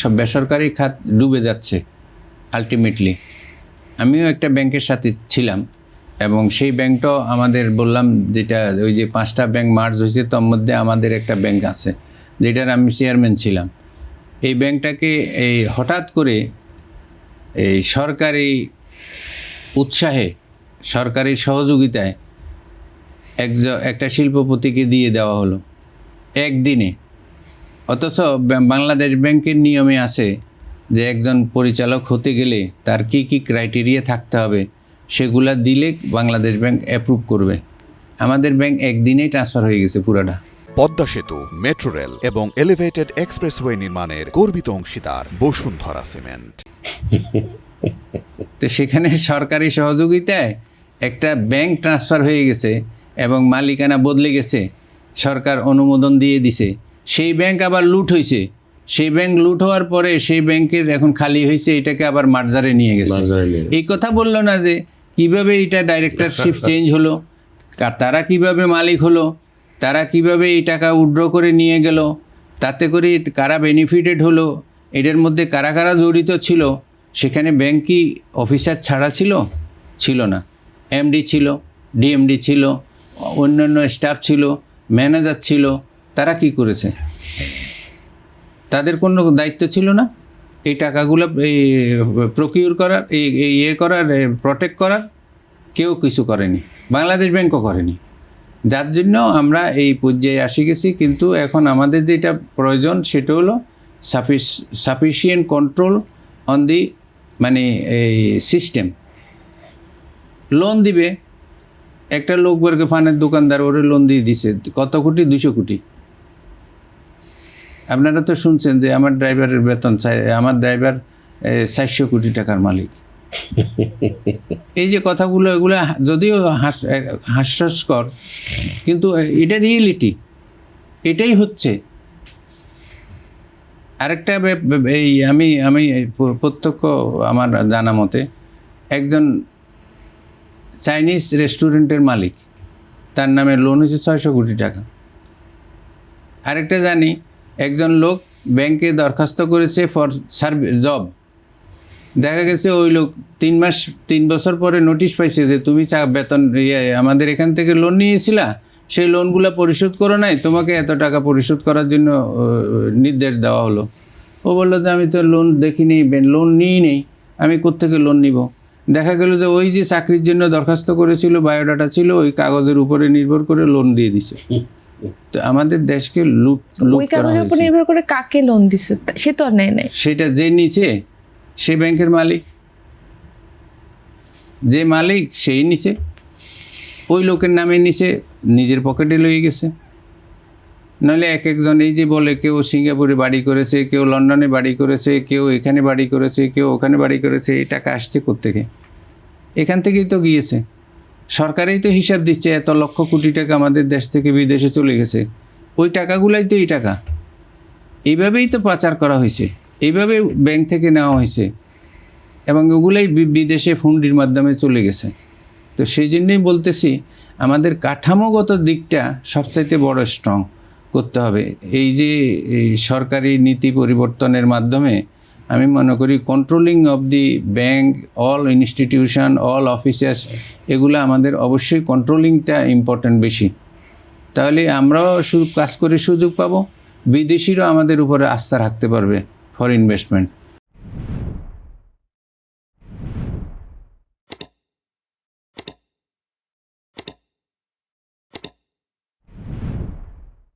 সব বেসরকারি খাত ডুবে যাচ্ছে আলটিমেটলি। আমিও একটা ব্যাংকের সাথে ছিলাম এবং সেই ব্যাংকটাও আমাদের বললাম যেটা ওই যে 5টা ব্যাংক মার্জ হয়েছে তার মধ্যে আমাদের একটা ব্যাংক আছে যেটার আমি চেয়ারম্যান ছিলাম। এই ব্যাংকটাকে এই হঠাৎ করে এই সরকারি উৎসাহে সরকারি সহযোগিতায় একটা শিল্পপতিকে দিয়ে দেওয়া হলো একদিনে। অথচ বাংলাদেশ ব্যাংকের নিয়মে আছে যে একজন পরিচালক হতে গেলে তার কি কি ক্রাইটেরিয়া থাকতে হবে সেগুলা দিলে বাংলাদেশ ব্যাংক অ্যাপ্রুভ করবে। আমাদের ব্যাংক একদিনেই ট্রান্সফার হয়ে গেছে পুরাটা। পদ্মা সেতু, মেট্রো রেল এবং এলিভেটেড এক্সপ্রেসওয়ে নির্মাণের গর্বিত অংশীদার বসুন্ধরা সিমেন্ট। তো সেখানে সরকারি সহযোগিতায় একটা ব্যাংক ট্রান্সফার হয়ে গেছে এবং মালিকানা বদলে গেছে, সরকার অনুমোদন দিয়ে দিছে। সেই ব্যাংক আবার লুট হয়েছে। সেই ব্যাংক লুট হওয়ার পরে সেই ব্যাংকের এখন খালি হয়েছে, এটাকে আবার মার্জারে নিয়ে গেছে। এই কথা বললো না যে কিভাবে এটা ডাইরেক্টরশিপ চেঞ্জ হলো, তারা কিভাবে মালিক হলো, তারা কিভাবে এই টাকা উইথড্র করে নিয়ে গেল, তাতে করে কারা বেনিফিটেড হলো, এটার মধ্যে কারা কারা জড়িত ছিল। সেখানে ব্যাংক কি অফিসার ছাড়া ছিল না। এমডি ছিল, ডিএমডি ছিল, অন্যান্য স্টাফ ছিল, ম্যানেজার ছিল। তারা কি করেছে? তাদের কোনো দায়িত্ব ছিল না এই টাকাগুলো প্রকিউর করার, প্রটেক্ট করার? কেউ কিছু করেনি, বাংলাদেশ ব্যাংকও করেনি। যার জন্য আমরা এই পর্যায়ে আসি গেছি। কিন্তু এখন আমাদের যেটা প্রয়োজন সেটা হলো সাফিসিয়েন্ট কন্ট্রোল অন দি এই সিস্টেম। লোন দিবে একটা লোকবর্গে, ফানের দোকানদার, ওরে লোন দিয়ে দিছে কত কোটি? 200 কোটি। আপনারা তো শুনছেন যে আমার ড্রাইভারের বেতন আমার ড্রাইভার 400 কোটি টাকার মালিক। এই যে কথাগুলো, এগুলো যদিও হাস্যস্কর, কিন্তু এটা রিয়েলিটি, এটাই হচ্ছে। আরেকটা এই আমি প্রত্যক্ষ আমার জানা মতে একজন চাইনিজ রেস্টুরেন্টের মালিক, তার নামে লোন হয়েছে 600 কোটি টাকা। আরেকটা জানি একজন লোক ব্যাংকে দরখাস্ত করেছে ফর জব, দেখা গেছে ওই লোক 3 বছর পরে নোটিশ পাইছে যে তুমি বেতন আমাদের এখান থেকে লোন নিয়েছিলা, সেই লোনগুলো পরিশোধ করো নাই, তোমাকে এত টাকা পরিশোধ করার জন্য নির্দেশ দেওয়া হলো। ও বললো যে আমি তো লোন দেখিনি, লোন নিই নেই, আমি কোত্থেকে লোন নিব? দেখা গেল যে ওই যে চাকরির জন্য দরখাস্ত করেছিল, বায়োডাটা ছিল, ওই কাগজের উপরে নির্ভর করে লোন দিয়ে দিছে। তো আমাদের দেশকে লুট করা হয়েছে। নির্ভর করে কাকে লোন দিছে সে তো নেয় নাই, সেটা যে নিচে সে ব্যাংকের মালিক, যে মালিক সেই নিচে, ওই লোকের নামে নিচে, নিজের পকেটে লয়ে গেছে। নাহলে এক একজন এই যে বলে কেউ সিঙ্গাপুরে বাড়ি করেছে, কেউ লন্ডনে বাড়ি করেছে, কেউ এখানে বাড়ি করেছে, কেউ ওখানে বাড়ি করেছে, এই টাকা আসছে কোত্থেকে? এখান থেকেই তো গিয়েছে। সরকারেই তো হিসাব দিচ্ছে এত লক্ষ কোটি টাকা আমাদের দেশ থেকে বিদেশে চলে গেছে। ওই টাকাগুলাই তো এই টাকা। এইভাবেই তো পাচার করা হয়েছে, এইভাবে ব্যাংক থেকে নেওয়া হয়েছে এবং ওগুলাই বিদেশে হুন্ডির মাধ্যমে চলে গেছে। তো সেই জন্যই বলতেছি আমাদের কাঠামোগত দিকটা সবচাইতে বড় স্ট্রং করতে হবে। এই যে সরকারি নীতি পরিবর্তনের মাধ্যমে আমি মনে করি controlling of the bank, all institution, all officers, এগুলো আমাদের অবশ্যই কন্ট্রোলিংটা ইম্পর্ট্যান্ট বেশি। তাহলে আমরাও কাজ করে সুযোগ পাবো, বিদেশিরাও আমাদের উপরে আস্থা রাখতে পারবে ফর ইনভেস্টমেন্ট।